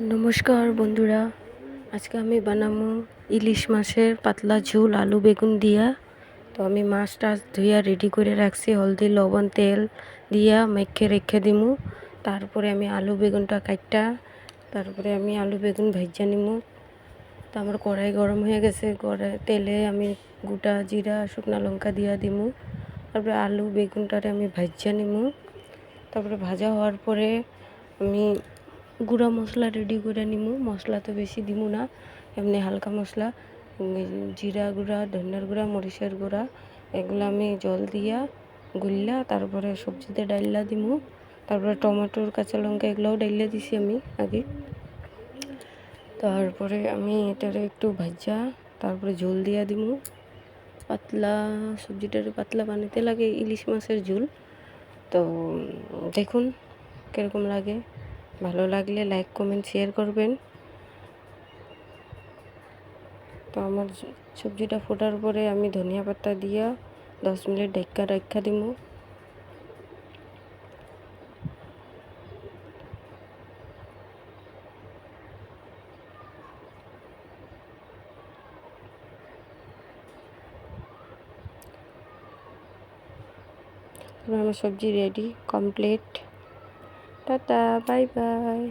নমস্কার বন্ধুরা, আজকে আমি বানাবো ইলিশ মাছের পাতলা ঝোল আলু বেগুন দিয়া। তো আমি মাছটা ধুইয়া রেডি করে রাখছি, হলদি লবণ তেল দিয়া মেখে রেখে দিমু। তারপরে আমি আলু বেগুনটা কাটটা তারপরে আমি আলু বেগুন ভাজা নিমু। তো আমার কড়াই গরম হয়ে গেছে, তেলে আমি গোটা জিরা শুকনা লঙ্কা দিয়া দিমু। তারপরে আলু বেগুনটারে আমি ভাজা নিমু। তারপরে ভাজা হওয়ার পরে আমি গুঁড়া মশলা রেডি করে নিমু। মশলা তো বেশি দিমু না, এমনি হালকা মশলা, জিরা গুঁড়া, ধনিয়ার গুঁড়া, মরিচের গুঁড়া, এগুলো আমি জল দিয়া গুললা তারপরে সবজিতে ডাইল্লা দিমু। তারপরে টমেটোর কাঁচা লঙ্কা এগুলোও ডাইল্লা দিছি আমি আগে। তারপরে আমি এটারে একটু ভাজা তারপরে ঝোল দিয়া দিমু। পাতলা সবজিটারে পাতলা বানাতে লাগে ইলিশ মাছের ঝোল। তো দেখুন কীরকম লাগে, ভালো লাগলে লাইক কমেন্ট শেয়ার করবেন। তো আমার সবজিটা ফোটার পরে আমি ধনিয়া পাতা দিয়া 10 মিনিট ঢাকা রাখা দিমু। আমার সবজি ready complete. Tata, bye bye.